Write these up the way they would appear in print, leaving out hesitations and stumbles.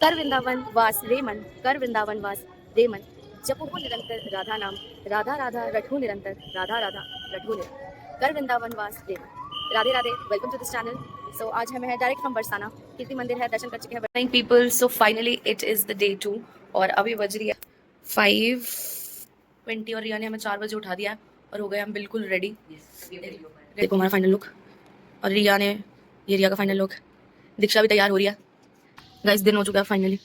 कर वृंदावन वास रे मन, कर वृंदावन वास रे मन, जपो निरंतर राधा नाम, राधा राधा रटो निरंतर, राधा राधा रटो निरंतर, कर वृंदावन वास रे मन। Radhe Radhe, welcome to this channel. So आज हमें है डायरेक्ट फ्रॉम बरसाना, कीर्ति मंदिर है, दर्शन कर चुके हैं people. So finally it is the day 2 और अभी बज रही है 5:20 और रिया ने हमें 4 बजे उठा दिया और हो गए हम बिल्कुल रेडी। देखो हमारा फाइनल लुक, और रिया ने, ये रिया का फाइनल लुक। दीक्षा भी तैयार हो रही है। गाइस दिन हो चुका है फाइनली,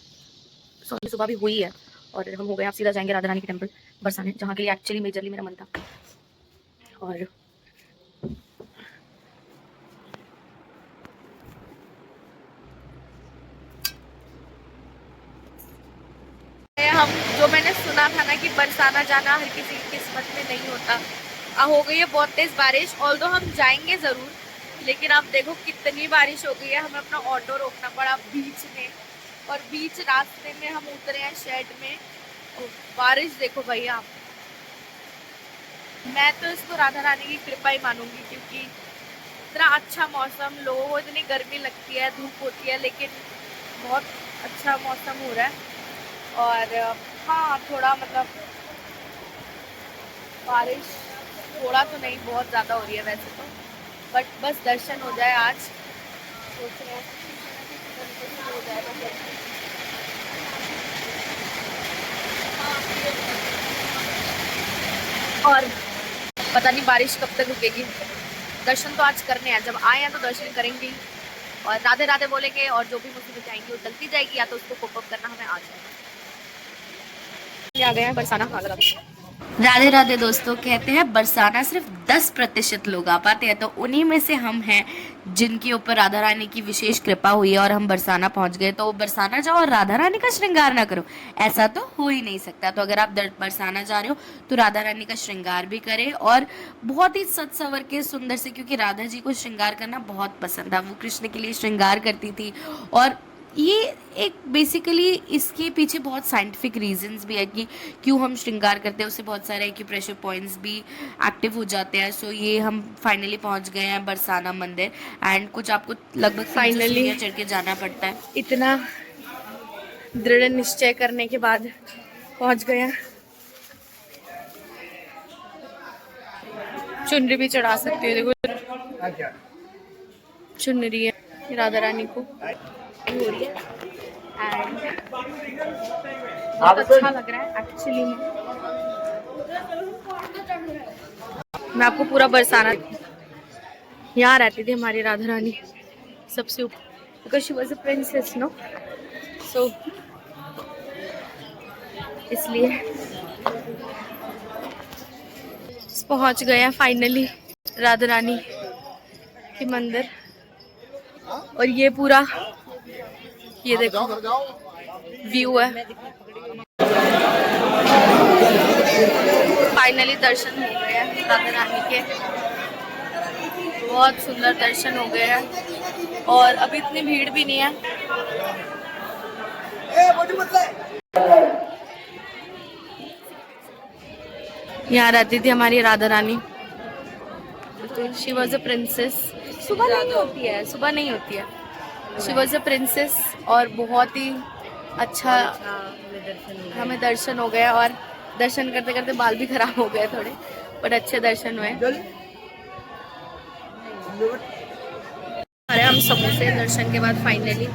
सॉरी सुबह भी हुई है और हम हो गए। आप सीधा जाएंगे राधा रानी के टेम्पल बरसाने, जहाँ के लिए एक्चुअली मेजरली मेरा मन था। और हम, जो मैंने सुना था ना कि बरसाना जाना हर किसी की किस्मत में नहीं होता, हो गई है बहुत तेज बारिश। ऑल्दो हम जाएंगे जरूर, लेकिन आप देखो कितनी बारिश हो गई है। हमें अपना ऑटो रोकना पड़ा बीच में, और बीच रास्ते में हम उतरे हैं शेड में। बारिश देखो भैया, मैं तो इसको राधा रानी की कृपा ही मानूंगी, क्योंकि इतना अच्छा मौसम, लोगों को इतनी गर्मी लगती है, धूप होती है, लेकिन बहुत अच्छा मौसम हो रहा है। और हाँ थोड़ा मतलब बारिश थोड़ा तो नहीं, बहुत ज़्यादा हो रही है वैसे तो, बट बस दर्शन हो जाए आज, सोच रहे हैं हो जाए बस। और पता नहीं बारिश कब तक रुकेगी। दर्शन तो आज करने हैं, जब आए हैं तो दर्शन करेंगे और राधे राधे बोलेंगे, और जो भी मुसीबत आएंगी वो चलती जाएगी, या तो उसको कोप अप करना हमें आ जाएगा। आ गए हैं बरसाना। राधे राधे दोस्तों, कहते हैं बरसाना सिर्फ 10% लोग आ पाते हैं, तो उन्हीं में से हम हैं जिनके ऊपर राधा रानी की विशेष कृपा हुई है और हम बरसाना पहुंच गए। तो बरसाना जाओ और राधा रानी का श्रृंगार ना करो, ऐसा तो हो ही नहीं सकता। तो अगर आप बरसाना जा रहे हो तो राधा रानी का श्रृंगार भी करें, और बहुत ही सज संवर के सुंदर से, क्योंकि राधा जी को श्रृंगार करना बहुत पसंद था, वो कृष्ण के लिए श्रृंगार करती थी। और ये एक बेसिकली इसके पीछे बहुत साइंटिफिक रीजंस भी है कि क्यों हम श्रृंगार करते हैं। उससे बहुत सारे एक्यूप्रेशर पॉइंट्स भी एक्टिव हो जाते हैं। सो ये हम फाइनली पहुंच गए हैं बरसाना मंदिर, एंड कुछ आपको लगभग फाइनली चढ़ के जाना पड़ता है। इतना दृढ़ निश्चय करने के बाद पहुंच गए हैं। चुनरी भी चढ़ा सकती हो, देखो चुनरी है राधा रानी को हो रही है, एंड बहुत अच्छा लग रहा है एक्चुअली में। मैं आपको पूरा बरसाना, यहाँ रहती थी हमारी राधा रानी सबसे ऊपर, because she was a princess no, so इसलिए पहुंच गए हैं फाइनली राधा रानी के मंदिर। और ये पूरा, ये देखो व्यू है। फाइनली दर्शन हो गए हैं राधा रानी के, बहुत सुंदर दर्शन हो गए हैं, और अभी इतनी भीड़ भी नहीं है। यहाँ रहती थी हमारी Radha Rani, she was a princess. सुबह नहीं होती है, सुबह नहीं होती है, शी वॉज अ प्रिंसेस। और बहुत ही अच्छा हमें दर्शन हो गया, और दर्शन करते करते बाल भी खराब हो गए थोड़े, बट अच्छे दर्शन हुए। अरे हम समोसे दर्शन के बाद फाइनली,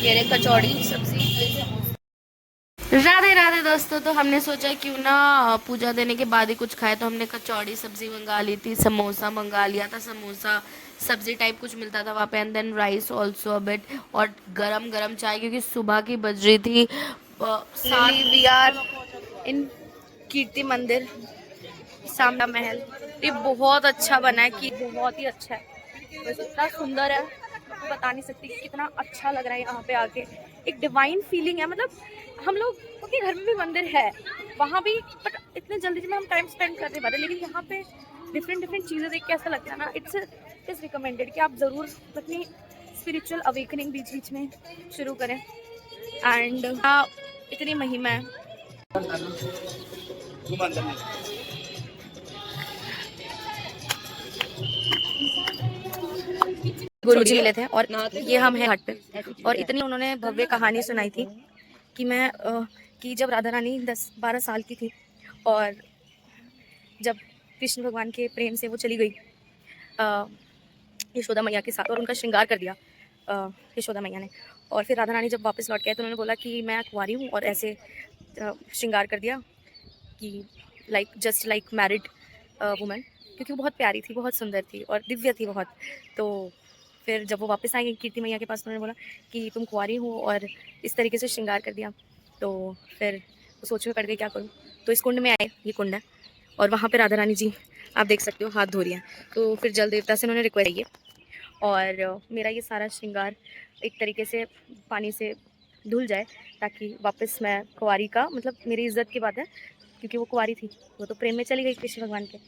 ये रहे कचौड़ी सब्जी। राधे राधे दोस्तों, तो हमने सोचा क्यों ना पूजा देने के बाद ही कुछ खाए, तो हमने कचौड़ी सब्जी मंगा ली थी, समोसा मंगा लिया था, समोसा सब्जी टाइप कुछ मिलता था वहाँ पे, and then rice also a bit, और गरम गरम चाय, क्योंकि सुबह की बज रही थी। वी आर इन कीर्ति मंदिर, सामना महल। ये बहुत अच्छा बना है, कि बहुत ही अच्छा है, बस इतना सुंदर है, बता नहीं सकती कि कितना अच्छा लग रहा है यहाँ पे आके। एक डिवाइन फीलिंग है, मतलब हम लोग के घर में भी मंदिर है, वहाँ भी, बट इतने जल्दी में हम टाइम स्पेंड कर नहीं पाते, लेकिन यहाँ पे डिफरेंट डिफरेंट चीज़ें देख के ऐसा लगता है ना, इट्स रिकमेंडेड कि आप ज़रूर अपनी स्पिरिचुअल अवेकनिंग बीच बीच में शुरू करें। एंड इतनी महिमा है। गुरु जी मिले थे, और ये हम हैं घाट पे, और इतनी उन्होंने भव्य कहानी सुनाई थी कि कि जब राधा रानी 10-12 साल की थी और जब कृष्ण भगवान के प्रेम से वो चली गई यशोदा मैया के साथ और उनका श्रृंगार कर दिया यशोदा मैया ने, और फिर राधा रानी जब वापस लौट के आए तो उन्होंने बोला कि मैं कुंवारी हूँ, और ऐसे श्रृंगार कर दिया कि जस्ट लाइक मैरिड वुमन, क्योंकि वो बहुत प्यारी थी, बहुत सुंदर थी और दिव्य थी बहुत। तो फिर जब वो वापस आई कीर्ति मैया के पास, उन्होंने बोला कि तुम कुंवारी हो और इस तरीके से श्रृंगार कर दिया। तो फिर वो सोच में पड़ गई क्या करूँ, तो इस कुंड में आए, ये कुंड है, और वहाँ पे राधा रानी जी आप देख सकते हो हाथ धो रही हैं। तो फिर जल देवता से उन्होंने रिक्वेस्ट की और मेरा ये सारा श्रृंगार एक तरीके से पानी से धुल जाए, ताकि वापस मैं कुंवारी का, मतलब मेरी इज्जत की बात है, क्योंकि वो कुंवारी थी, वो तो प्रेम में चली गई कृष्ण भगवान के।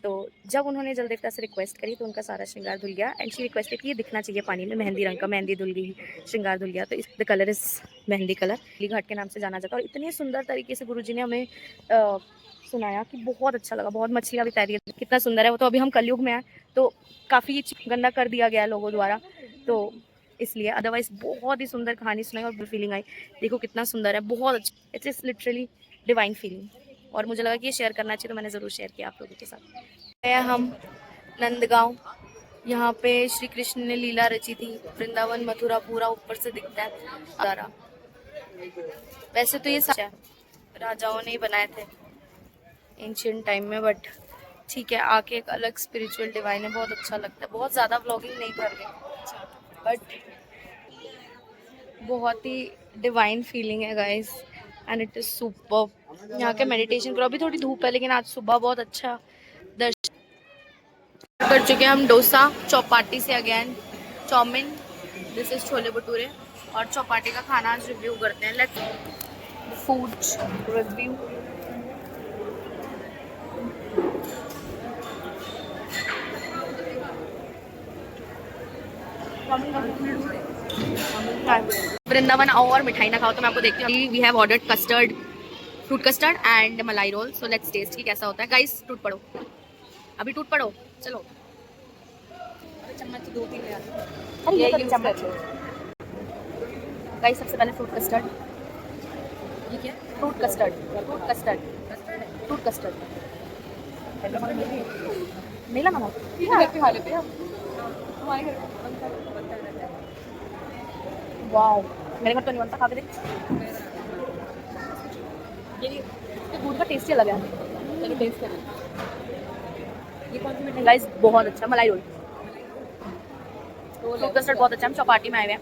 तो जब उन्होंने जल देवता से रिक्वेस्ट करी तो उनका सारा श्रृंगार धुल गया, एंड शी रिक्वेस्टेड कि ये दिखना चाहिए पानी में मेहंदी रंग का, मेहंदी धुल गई, श्रृंगार धुल गया। तो इस the colour is mehndi colour, घाट के नाम से जाना जाता है। और इतनी सुंदर तरीके से गुरुजी ने हमें सुनाया कि बहुत अच्छा लगा, बहुत मछलियाँ भी तैरी है, कितना सुंदर है वो। तो अभी हम कलयुग में आए तो काफ़ी गंदा कर दिया गया है लोगों द्वारा, तो इसलिए, अदरवाइज बहुत ही सुंदर कहानी सुनाई और फीलिंग आई। देखो कितना सुंदर है, बहुत अच्छा, it's is literally divine feeling, और मुझे लगा कि ये शेयर करना चाहिए, तो मैंने ज़रूर शेयर किया आप लोगों के साथ। हम नंदगांव, यहाँ पे श्री कृष्ण ने लीला रची थी, वृंदावन मथुरा पूरा ऊपर से दिखता है। वैसे तो ये सच है, राजाओं ने ही बनाए थे एंशियंट टाइम में, बट ठीक है, आके एक अलग स्पिरिचुअल डिवाइन है, बहुत अच्छा लगता है। बहुत ज़्यादा व्लॉगिंग नहीं कर रहे, बट बहुत ही डिवाइन फीलिंग है guys, and it is super. यहाँ के मेडिटेशन करो, अभी थोड़ी धूप है लेकिन आज सुबह बहुत अच्छा दर्शन कर चुके हैं हम। डोसा, चौपाटी से again chow mein, this is chole bhature, और चौपाटी का खाना आज रिव्यू करते हैं। Let's food review. वृंदावन आओ और मिठाई ना खाओ तो मैं आपको देखती हूँ। We have ordered custard, fruit custard and malai roll, so let's taste कि कैसा होता है। गाइस टूट पड़ो, अभी टूट पड़ो, चलो। चम्मच 2-3 ले आते हैं चम्मच। गाइस सबसे पहले फ्रूट कस्टर्ड, ये क्या है? Fruit custard, fruit custard, fruit custard नहीं लगा ना, खा लेते हैं हमारे घर। वाओ, मेरे घर तो नहीं बनता, खा के देख। ये दूध का टेस्ट ही अलग है, चलो टेस्ट करें। ये कौन सी मिठाई? गाइस बहुत अच्छा मलाई रोल, फ्रूट कस्टर्ड बहुत अच्छा। हम चौपाटी में आए हुए हैं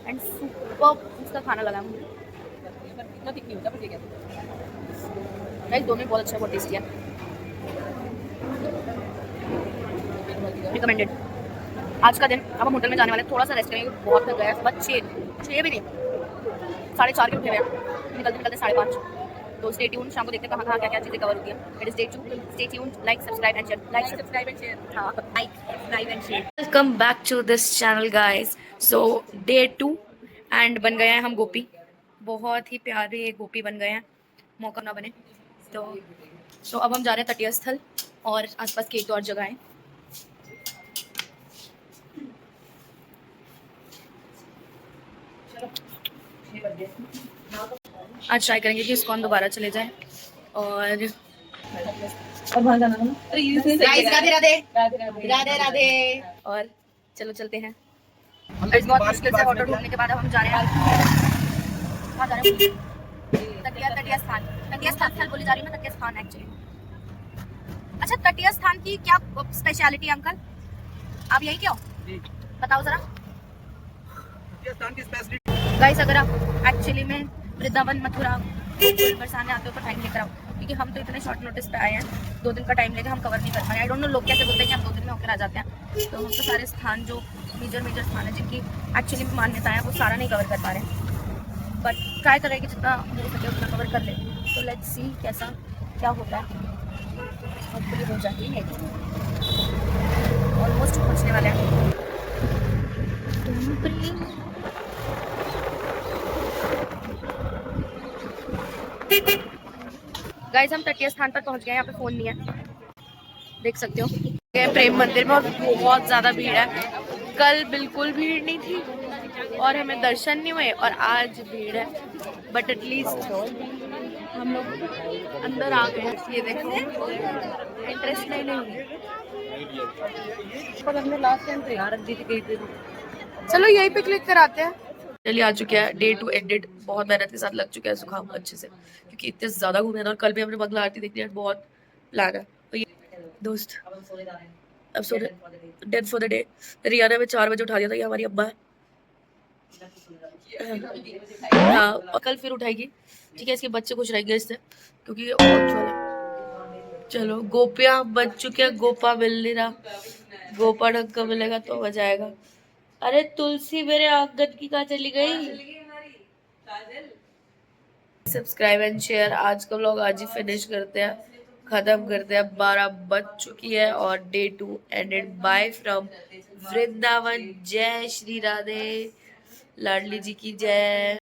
एंड सुपर इसका खाना लगा मुझे, इतना थिक नहीं होता पर ठीक है गाइस, दोनों बहुत अच्छा, बहुत टेस्टी है, रिकमेंडेड। आज का दिन अब हम होटल में जाने वाले हैं, थोड़ा सा रेस्ट करेंगे, बहुत थक गया है। सुबह 6 भी नहीं, 4:30 के उठे हुए हैं, निकलते 5:30। तो स्टे ट्यून, शाम को देखते हैं कहाँ क्या चीज़ें कवर होती है। It is stay tune, like subscribe and share, like subscribe and share, हाँ like subscribe and share. Welcome back to this channel guys. So day 2 and बन गए हैं हम गोपी, बहुत ही प्यारे गोपी बन गए हैं, मौका ना बने तो अब हम जा रहे हैं तटीय स्थल और आसपास की एक और जगह है। आज ट्राई करेंगे कि इस्कॉन दोबारा चले जाए और वहाँ जाना है ना। राधे राधे राधे राधे, और चलो चलते हैं। बहुत मुश्किल से ऑटो ढूंढने के बाद हम जा रहे हैं, कहाँ जा रहे हैं? तटीय स्थान, तटीय स्थल बोली जा रही है ना, तटीय स्थान एक्चुअली। अच्छा, तटीय स्थान की क्या स्पेशलिटी है अंकल, आप यही क्यों बताओ जरा। गाइस अगर आप एक्चुअली में वृंदावन मथुरा बरसाने आते हो तो टाइम लेकर आओ, क्योंकि हम तो इतने शॉर्ट नोटिस पे आए हैं, 2 दिन का टाइम लेके हम कवर नहीं कर पाए। आई डोंट नो लोग कैसे बोलते हैं कि हम 2 दिन में होकर आ जाते हैं, तो हम तो सारे स्थान जो मेजर स्थान है जिनकी एक्चुअली मान्यता है वो सारा नहीं कवर कर पा रहे हैं, बट ट्राई कर रहे हैं कि जितना हो सके उतना कवर कर ले। तो लेट्स सी कैसा क्या होता है, होपफुली हो जाती है, ऑलमोस्ट पहुँचने वाले हैं। गाइस हम तटीय स्थान पर पहुंच गए, यहाँ पे फोन नहीं है, देख सकते हो। प्रेम मंदिर में और बहुत ज़्यादा भीड़ है, कल बिल्कुल भीड़ नहीं थी और हमें दर्शन नहीं हुए, और आज भीड़ है बट एटलीस्ट हम लोग अंदर आ गए। ये देखो इंटरेस्ट नहीं हुई पर हमने लास्ट टाइम तैयार दी थी गई थी। चलो यहीं पे क्लिक कराते हैं। चलिए आ चुके हैं, डे 2 एंडेड। बहुत मेहनत के साथ लग चुका है जुकाम अच्छे से, क्योंकि इतने ज्यादा घूमे ना। और कल भी हमने मंगला आरती देखनी है, बहुत प्लान है। तो ये दोस्त अब so then for the day. रियाना में 4 बजे उठा दिया था, ये हमारी अम्मा है। हाँ और कल फिर उठाएगी। ठीक है, इसके बच्चे खुश रहेंगे इससे, क्योंकि ये बहुत छोटा है। चलो गोपियां बच चुके हैं, गोपा मिल नहीं रहा। गोपा ढंग का मिलेगा तो मजा आएगा। अरे तुलसी मेरे आंगन की कहाँ चली गई? Subscribe and share. आज का व्लॉग आज ही फिनिश करते हैं, खत्म करते हैं। 12 बज चुकी है और day 2 ended. Bye from Vrindavan. जय श्री राधे, लाडली जी की जय।